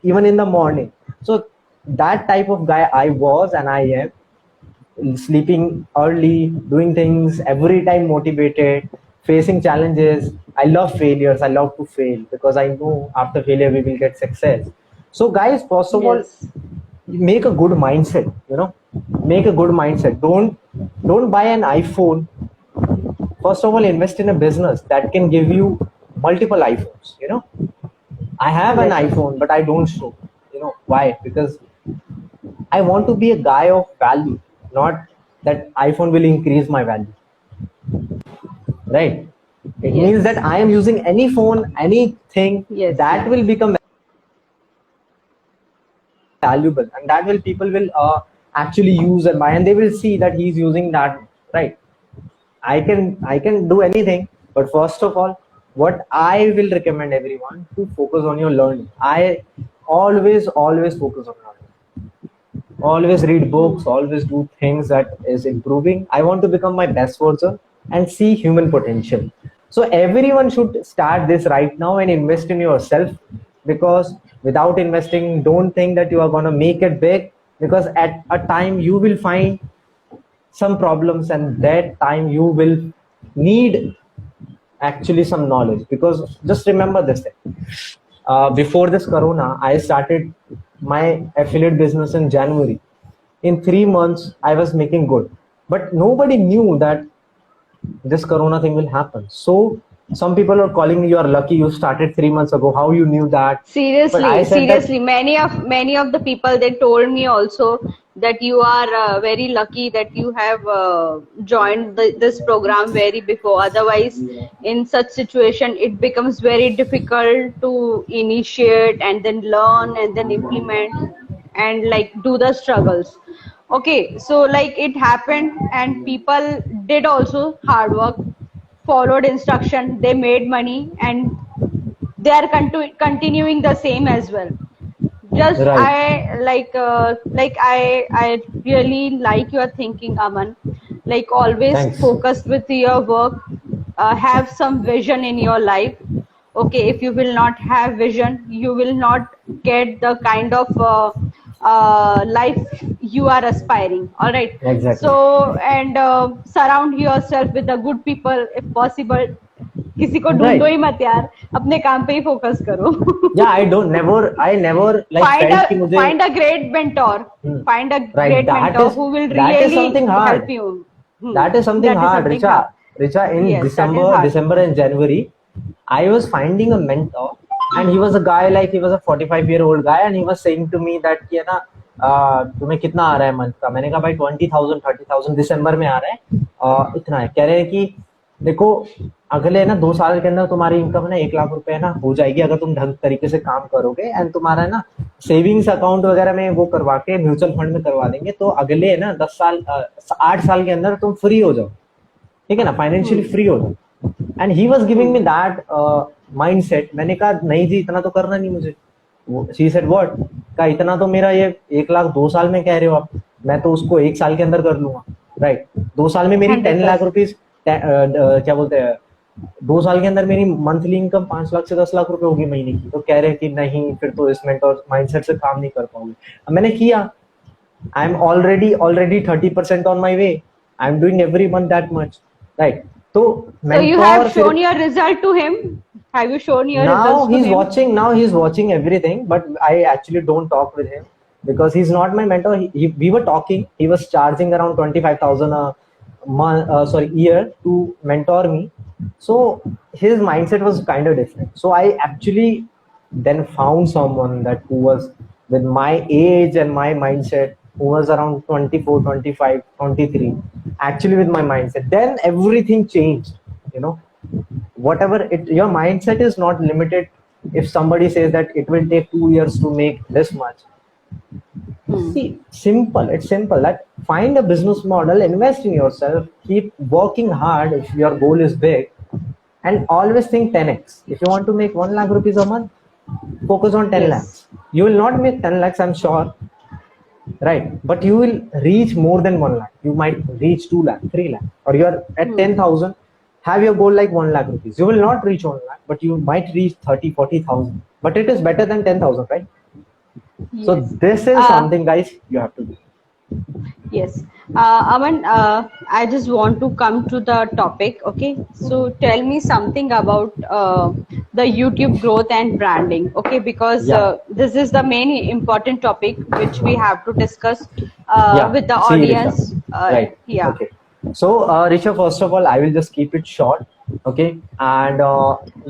even in the morning. So that type of guy I was and I am. Sleeping early, doing things every time, motivated, facing challenges. I love failures. I love to fail because I know after failure we will get success. So guys, first of all, Yes. make a good mindset, make a good mindset. Don't buy an iPhone. First of all, invest in a business that can give you multiple iPhones. I have an iPhone, but I don't show. Why? Because I want to be a guy of value, not that iPhone will increase my value. Right? It Yes. means that I am using any phone, anything Yes, that yes. will become valuable, and that will people will actually use and buy, and they will see that he's using that. Right? I can do anything, but first of all, what I will recommend everyone to focus on your learning. I always focus on learning. Always read books, always do things that is improving. I want to become my best version and see human potential. So everyone should start this right now and invest in yourself, because without investing, don't think that you are going to make it big, because at a time you will find some problems, and that time you will need actually some knowledge. Because just remember this thing, before this corona I started my affiliate business in January. In 3 months I was making good, but nobody knew that this corona thing will happen. So some people are calling me, you are lucky you started 3 months ago, how you knew that? But I said that Seriously, many of the people, they told me also that you are very lucky that you have joined this program very before. Otherwise, in such situation, it becomes very difficult to initiate and then learn and then implement and like do the struggles. Okay, so like it happened, and people did also hard work, followed instruction, they made money, and they are continuing the same as well. Just right. I really like your thinking, Aman. Like always Thanks. focused with your work, have some vision in your life. Okay, if you will not have vision, you will not get the kind of life you are aspiring. All right. Exactly. So and surround yourself with the good people if possible. किसी को ढूंढो ही Right. मत यार, अपने काम पे ही focus करो. Yeah, I never like find felt कि a मुझे find a great mentor. Find a right, great mentor who will that is really something hard. help you. That is something That is hard, something hard. Richa, in Yes, that is hard. December and January, I was finding a mentor, and he was a guy, like he was a 45-year-old guy, and he was saying to me that कि है ना, तुम्हें कितना आ रहा है month का? मैंने कहा भाई 20,000 30,000 दिसंबर में आ रहा है, इतना है. कह रहे हैं कि देखो अगले ना 2 साल के अंदर तुम्हारी इनकम ना 1 लाख रुपए ना हो जाएगी, अगर तुम ढंग तरीके से काम करोगे एंड तुम्हारा ना सेविंग्स अकाउंट वगैरह में वो करवा के म्यूचुअल फंड में करवा देंगे, तो अगले ना 10 साल 8 साल के अंदर तुम फ्री हो जाओ, ठीक है ना, फाइनेंशियली फ्री हो जाओ। And he was giving me that mind set. मैंने कहा नहीं जी इतना तो करना नहीं मुझे। शी सेड व्हाट, का इतना तो मेरा ये 1 लाख 2 साल में कह रहे हो आप, मैं तो उसको 1 साल के अंदर कर लूंगा, राइट। 2 साल में मेरी 10 लाख 100%. रुपीज क्या बोलते हैं, 2 साल के अंदर मेरी मंथली इनकम 5 लाख से 10 लाख रुपए होगी महीने की। तो कह रहे हैं कि नहीं फिर तो इस मेंटोर माइंडसेट से काम नहीं कर पाओगे। अब मैंने किया, I am already 30% on my way, I am doing every month that much, right. तो So you have मेंटोर फिर shown your result to him? Have you shown your now results to he's him? watching, now he's watching everything, but I actually don't talk with him because he's not my mentor. We were talking, he was charging around 25,000 a month, sorry, year to mentor me. So his mindset was kind of different. So I actually then found someone that who was with my age and my mindset, who was around 24, 25, 23, actually with my mindset. Then everything changed, you know. Whatever it, your mindset is not limited. If somebody says that it will take 2 years to make this much, see, simple, it's simple, that find a business model, invest in yourself, keep working hard if your goal is big, and always think 10x. If you want to make 1 lakh rupees a month, focus on 10 Yes. lakhs. You will not make 10 lakhs, I'm sure, right, but you will reach more than 1 lakh. You might reach 2 lakh, 3 lakh, or you are at 10,000. Have your goal like 1 lakh rupees. You will not reach 1 lakh, but you might reach 30, 40,000. But it is better than 10,000, right? So Yes. this is something, guys, you have to do. Yes. Aman, I just want to come to the topic. Okay. So tell me something about the YouTube growth and branding. Okay. Because Yeah. this is the main important topic which we have to discuss Yeah. with the See, audience. Risha. Right. Yeah. Okay. So, Risha, first of all, I will just keep it short. Okay. And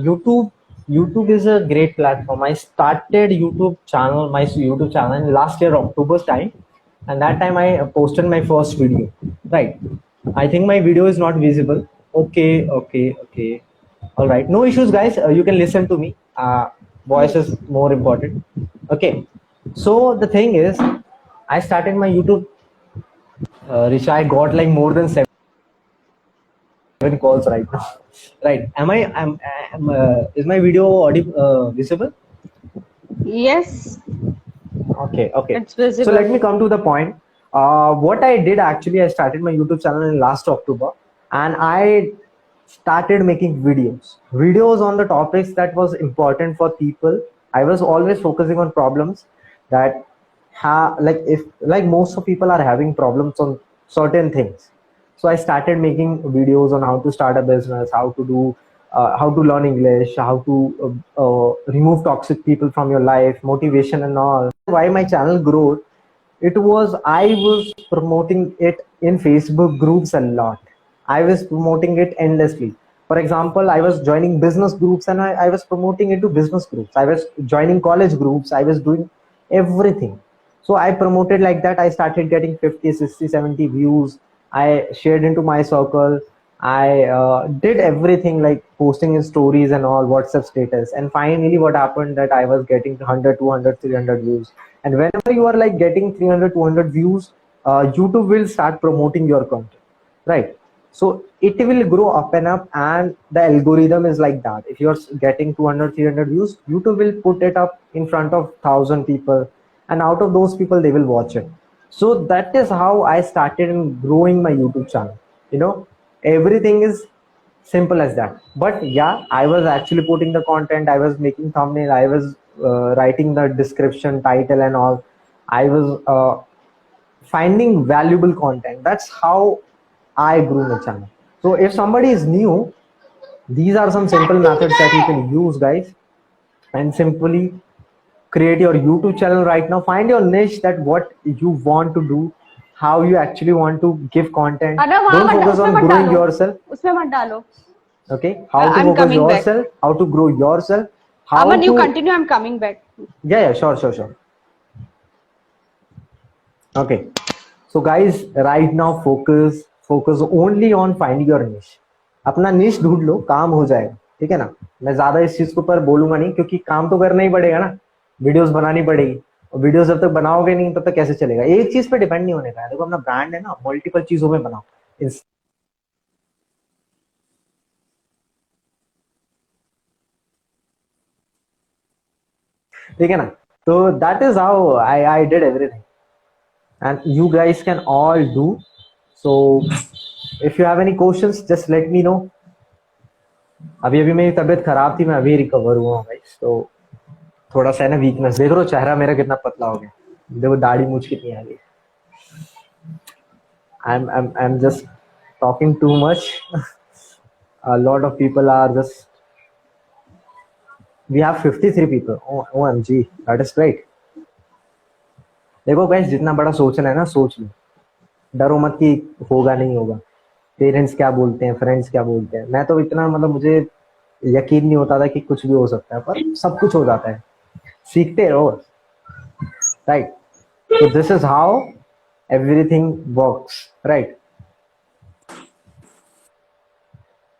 YouTube is a great platform. I started my YouTube channel in last year, October's time. And that time I posted my first video. Right. I think my video is not visible. Okay. All right. No issues, guys. You can listen to me. Voice is more important. Okay. So the thing is, I started my YouTube. Risha, I got like more than 7 calls right now. Right? Is my video visible? Yes. Okay. It's So visible. let me come to the point. What I did actually, I started my YouTube channel in last October, and I started making videos on the topics that was important for people. I was always focusing on problems that like most of people are having problems on certain things. So I started making videos on how to start a business, how to learn English, how to remove toxic people from your life, motivation and all. Why my channel grew? It was, I was promoting it in Facebook groups a lot. I was promoting it endlessly. For example, I was joining business groups and I was promoting it to business groups. I was joining college groups. I was doing everything. So I promoted like that. I started getting 50, 60, 70 views. I shared into my circle. I did everything like posting in stories and all, WhatsApp status. And finally, what happened that I was getting 100, 200, 300 views. And whenever you are like getting 300, 200 views, YouTube will start promoting your content, right? So it will grow up and up, and the algorithm is like that. If you're getting 200, 300 views, YouTube will put it up in front of 1,000 people, and out of those people, they will watch it. So that is how I started in growing my YouTube channel. You know, everything is simple as that. But yeah, I was actually putting the content, I was making thumbnail, I was writing the description, title and all. I was finding valuable content. That's how I grew my channel. So if somebody is new, these are some simple methods that you can use, guys, and simply create your YouTube channel right now. Find your niche, that what you want to do, how you actually want to give content. Don't focus on growing yourself. उसमें मत डालो. Okay, how to I'm focus coming back. yourself, how to grow yourself, how Aman, to you continue. I'm coming back. yeah, sure. Okay, so guys, right now focus only on finding your niche. अपना निश ढूंढ लो, काम हो जाएगा, ठीक है ना। मैं ज्यादा इस चीज के ऊपर बोलूंगा नहीं, क्योंकि काम तो करना ही पड़ेगा ना, वीडियोस बनानी पड़ेगी, और वीडियोस जब तक बनाओगे नहीं तब तक कैसे चलेगा। एक चीज पे डिपेंड नहीं होने का है। देखो अपना ब्रांड है ना, मल्टीपल चीजों में बनाओ। ठीक है ना। तो that is how I did everything, and you guys can all do so. If you have any questions just let me know. अभी अभी मेरी तबीयत खराब थी, मैं अभी रिकवर हुआ हूँ गाइस, तो थोड़ा सा है ना वीकनेस। देख रहे हो चेहरा मेरा कितना पतला हो गया, देखो दाढ़ी मूछ कितनी आ गई। I'm just talking too much. A lot of people are just. We have 53 people. Oh, OMG, that is great. देखो गाइस, जितना बड़ा सोचना है ना सोच लो, डरो मत कि होगा नहीं होगा, पेरेंट्स क्या बोलते हैं, फ्रेंड्स क्या बोलते हैं। मैं तो इतना मतलब मुझे यकीन नहीं होता था कि कुछ भी हो सकता है, पर सब कुछ हो जाता है, सीखते रहो, right. So this is how everything works, right?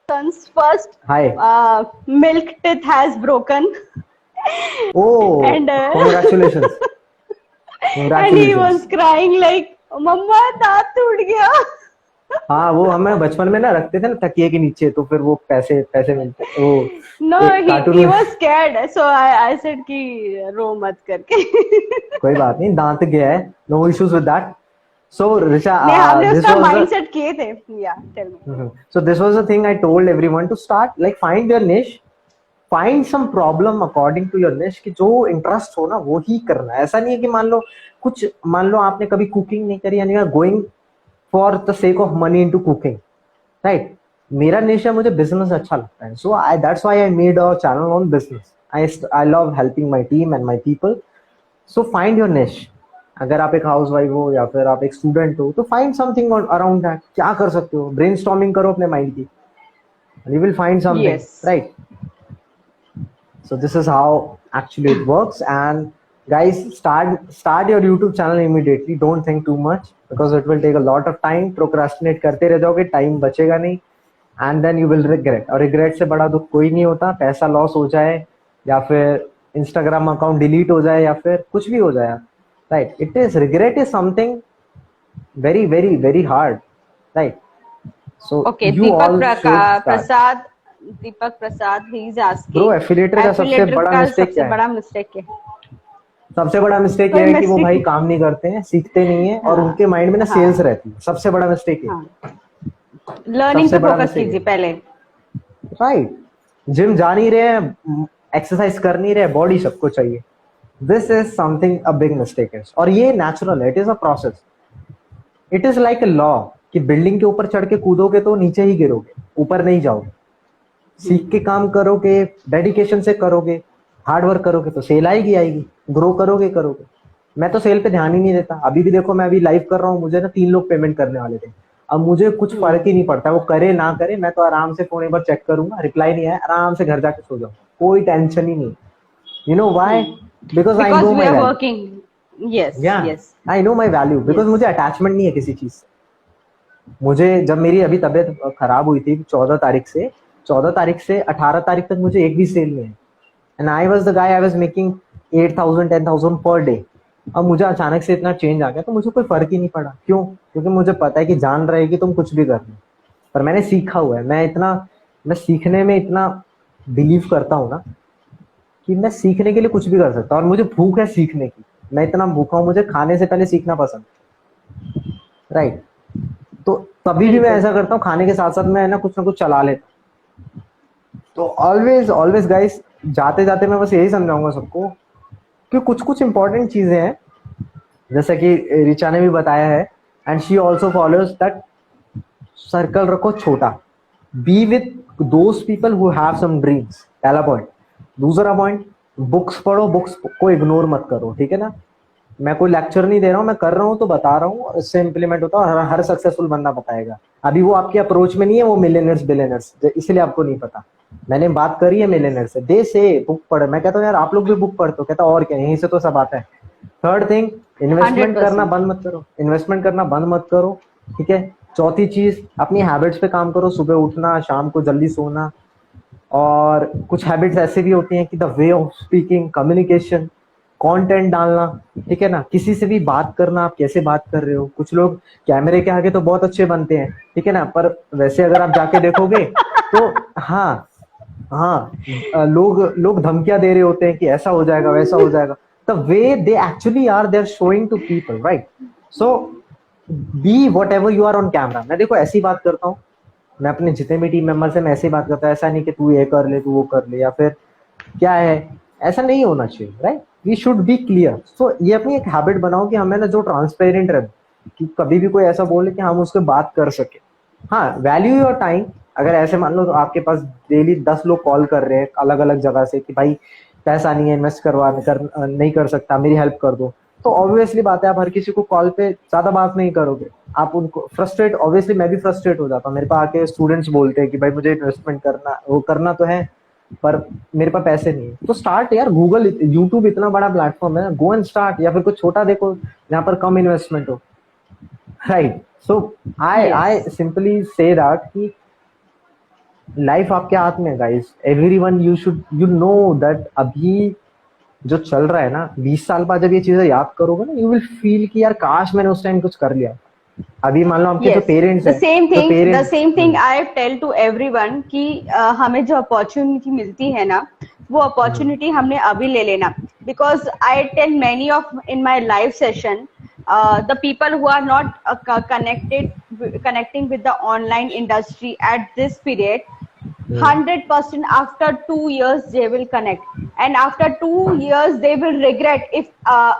Son's first Hi. milk teeth has broken. Oh, And congratulations. and he was crying like, "Mama, दांत टूट गया." हाँ, वो हमें बचपन में ना रखते थे ना तकिए के नीचे, तो फिर वो पैसे पैसे मिलते वो। No, कार्टून he में was scared, so I said कि रो मत करके। कोई बात नहीं, दांत गया है, no issues with that. So Risha, नहीं, हमने दिस उसका वाज माइंडसेट किए थे। या tell me. so this was the thing I told everyone to start, like find your niche, find some problem according to your niche, कि जो interest हो ना वो ही करना है। ऐसा नहीं है कि मान लो आपने कभी कुकिंग नहीं करी, यानी going for the sake of money into cooking, right. मेरा निश है, मुझे बिजनेस अच्छा लगता है, so I that's why I made a channel on business. I love helping my team and my people. So find your niche. अगर आप एक housewife हो या फिर आप एक स्टूडेंट हो, तो फाइंड समथिंग अराउंड दैट। क्या कर सकते हो, ब्रेनस्टॉर्मिंग करो अपने माइंड की, you will find something, Yes. right? So this is how actually it works. And guys, start your YouTube channel immediately. Don't think too much, because it will take a lot of time. Procrastinate करते रह जाओगे, time बचेगा नहीं, and then you will regret. और regret से बड़ा दुख कोई नहीं होता। पैसा लॉस हो जाए, या फिर इंस्टाग्राम अकाउंट डिलीट हो जाए, या फिर कुछ भी हो जाए, right? Regret is something very very very hard, right? So Okay, you all should start. Deepak Prasad, he is asking, bro, affiliator का सबसे बड़ा मिस्टेक क्या है? बड़ा मिस्टेक है? सबसे बड़ा मिस्टेक ये है कि वो भाई काम नहीं करते हैं, सीखते नहीं है, और उनके माइंड में ना सेल्स रहती है। सबसे बड़ा मिस्टेक है। लर्निंग पे फोकस कीजिए पहले, राइट। जिम जा नहीं रहे हैं, एक्सरसाइज कर नहीं रहे, बॉडी सबको चाहिए। This is something a big mistake है, और ये नेचुरल है, it is a process. It is like a law कि बिल्डिंग के ऊपर चढ़ के कूदोगे तो नीचे ही गिरोगे, ऊपर नहीं जाओगे। सीख के काम करोगे, डेडिकेशन से करोगे, हार्ड वर्क करोगे, तो सेल आएगी। ग्रो करोगे। मैं तो सेल पे ध्यान ही नहीं देता। अभी भी देखो, मैं अभी लाइव कर रहा हूँ, मुझे ना 3 लोग पेमेंट करने वाले थे। अब मुझे कुछ फर्क ही नहीं पड़ता, वो करे ना करे, मैं तो आराम से फोन एक बार चेक करूंगा, रिप्लाई नहीं आया, आराम से घर जाके सो जाऊँ, कोई टेंशन ही नहीं। You know why? Because I know my value. Yes, I know my value, because मुझे अटैचमेंट नहीं है किसी चीज से। मुझे जब मेरी अभी तबीयत खराब हुई थी 14 तारीख से 18 तारीख तक मुझे एक भी सेल नहीं है, and I was the guy, I was making 8,000 10,000 per day. अब मुझे अचानक से इतना चेंज आ गया, तो मुझे कोई फर्क ही नहीं पड़ा। क्यों? क्योंकि मुझे पता है कि जान रहेगी तुम कुछ भी कर लो, पर मैंने सीखा हुआ है। मैं सीखने में इतना बिलीव करता हूँ ना, कि मैं सीखने के लिए कुछ भी कर सकता हूँ, और मुझे भूख है सीखने की। मैं इतना भूखा हूँ, मुझे खाने से पहले सीखना पसंद, राइट। तो तभी भी मैं ऐसा करता हूँ, खाने के साथ साथ मैं ना कुछ चला लेता। तो ऑलवेज गाइस, जाते जाते मैं बस यही समझाऊंगा सबको कि कुछ इंपॉर्टेंट चीजें हैं, जैसा कि रिचा ने भी बताया है, and she also follows that. Circle रखो छोटा, be with those people who have some dreams, पहला पॉइंट। दूसरा पॉइंट, बुक्स पढ़ो, बुक्स को इग्नोर मत करो, ठीक है ना। मैं कोई लेक्चर नहीं दे रहा हूँ, मैं कर रहा हूँ तो बता रहा हूँ, इससे इंप्लीमेंट होता है। हर सक्सेसफुल बंदा बताएगा। अभी वो आपकी अप्रोच में नहीं है, वो मिलियनर्स बिलियनर्स, इसलिए आपको नहीं पता। मैंने बात करी है मिलियनर से, दे से बुक पढ़े। मैं कहता हूँ यार आप लोग भी बुक पढ़ते हो, कहता और क्या, यहीं से तो सब आता है। थर्ड थिंग, इन्वेस्टमेंट करना बंद मत करो, ठीक है। चौथी चीज, अपनी हैबिट्स पे काम करो, सुबह उठना, शाम को जल्दी सोना। और कुछ हैबिट्स ऐसे भी होती हैं कि the way of speaking, communication, content डालना, ठीक है ना, किसी से भी बात करना, आप कैसे बात कर रहे हो। कुछ लोग कैमरे के आगे तो बहुत अच्छे बनते हैं, ठीक है ना, पर वैसे अगर आप जाके देखोगे तो हाँ, हाँ, लोग लोग धमकियां दे रहे होते हैं कि ऐसा हो जाएगा, वैसा हो जाएगा। The way they actually are, they are showing to people, right. So be whatever you are on camera. मैं देखो ऐसी बात करता हूँ, मैं अपने जितने भी टीम मेंबर से मैं ऐसे ही बात करता हूँ। ऐसा नहीं कि तू ये कर ले, तू वो कर ले, या फिर क्या है, ऐसा नहीं होना चाहिए, right. We should be clear. So ये अपनी एक हैबिट बनाओ कि हमें ना जो ट्रांसपेरेंट रहे, कि कभी भी कोई ऐसा बोले कि हम उससे बात कर सके। हाँ, वैल्यू योर टाइम। अगर ऐसे मान लो तो आपके पास डेली 10 लोग कॉल कर रहे हैं अलग अलग जगह से कि भाई पैसा नहीं है, इन्वेस्ट नहीं कर सकता, मेरी हेल्प कर दो, तो ऑब्वियसली बात है आप हर किसी को कॉल पे ज्यादा बात नहीं करोगे। आप उनको फ्रस्ट्रेट, ऑब्वियसली मैं भी फ्रस्ट्रेट हो जाता हूँ। मेरे पास आके स्टूडेंट्स बोलते हैं कि भाई मुझे इन्वेस्टमेंट करना, वो करना तो है पर मेरे पास पैसे नहीं है। तो स्टार्ट यार, गूगल, यूट्यूब इतना बड़ा प्लेटफॉर्म है, गो एंड स्टार्ट। या फिर कुछ छोटा देखो जहाँ पर कम इन्वेस्टमेंट हो, right. So I Yes. Simply say that कि लाइफ आपके हाथ में है guys. Everyone, you know that अभी जो चल रहा है ना, 20 साल बाद जब ये चीजें याद करोगे ना, यू विल फील कि यार काश मैंने उस टाइम कुछ कर लिया। अभी मान लो आपके जो Yes, पेरेंट्स the हैं, same तो thing. The parents, same thing I tell to everyone कि हमें जो अपॉर्चुनिटी मिलती है ना, वो अपॉर्चुनिटी हमने अभी ले लेना. Because I tell many of in my live session, the people who are not connecting with the online industry at this period, 100% after 2 years they will connect, and after 2 years they will regret if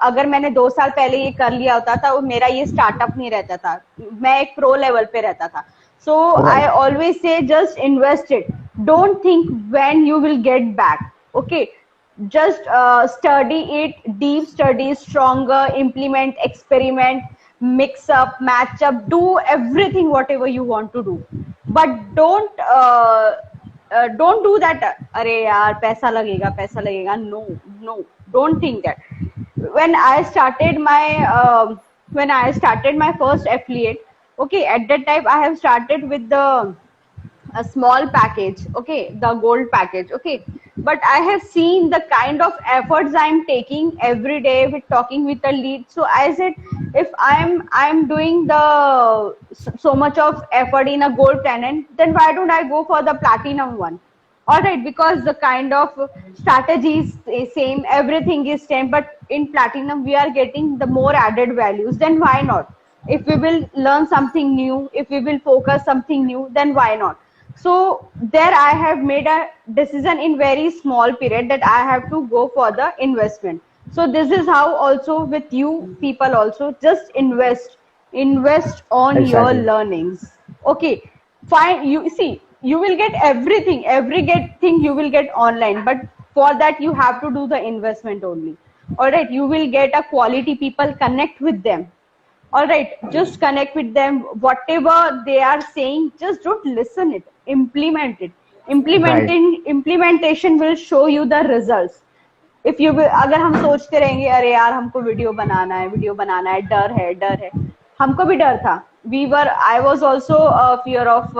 अगर मैंने 2 साल पहले ये कर लिया होता था, वो मेरा ये स्टार्टअप नहीं रहता था, मैं एक प्रो लेवल पे रहता था. So I always say just invest it. Don't think when you will get back. Okay, just study it, deep study, stronger, implement, experiment, mix up, match up, do everything whatever you want to do, but don't do that. अरे यार पैसा लगेगा. No, don't think that. When I started my first affiliate, okay, at that time I have started with a small package, okay, the gold package, okay, but I have seen the kind of efforts I'm taking every day with talking with the lead. So I said, if I'm doing so much of effort in a gold plan, then why don't I go for the platinum one? All right, because the kind of strategy is same, everything is same, but in platinum we are getting the more added values. Then why not? If we will learn something new, if we will focus something new, then why not? So there I have made a decision in very small period that I have to go for the investment. So this is how also with you people also, just invest on your Exactly. learnings. Okay, fine. You see, you will get everything, thing you will get online, but for that you have to do the investment only. All right, you will get a quality people, connect with them. All right, just connect with them. Whatever they are saying, just don't listen it, implement it. Implementation will show you the results. If you will, अगर हम सोचते रहेंगे अरे यार हमको video बनाना है, डर है, हमको भी डर था. I was also fear of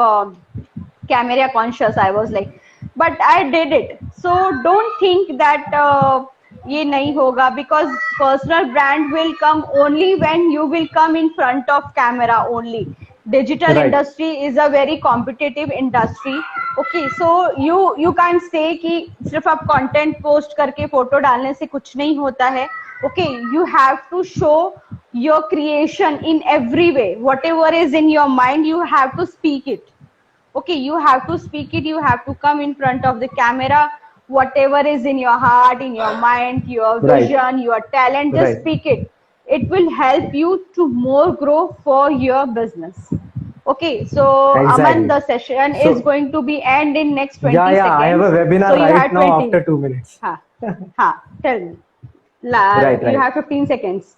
camera conscious. I was like, but I did it. So don't think that ये नहीं होगा, because personal brand will come only when you will come in front of camera only. Digital Right. industry is a very competitive industry. Okay, so you can't say कि सिर्फ आप content post करके photo डालने से कुछ नहीं होता है. Okay, you have to show your creation in every way. Whatever is in your mind, you have to speak it. Okay, you have to speak it. You have to come in front of the camera. Whatever is in your heart, in your mind, your Right. vision, your talent, just Right. speak it. It will help you to more grow for your business. Okay, so Exactly. Aman, the session So- is going to be end in next 20 Yeah, seconds. I have a webinar So you right have now 20. after 2 minutes. Tell me. Right. You have 15 seconds.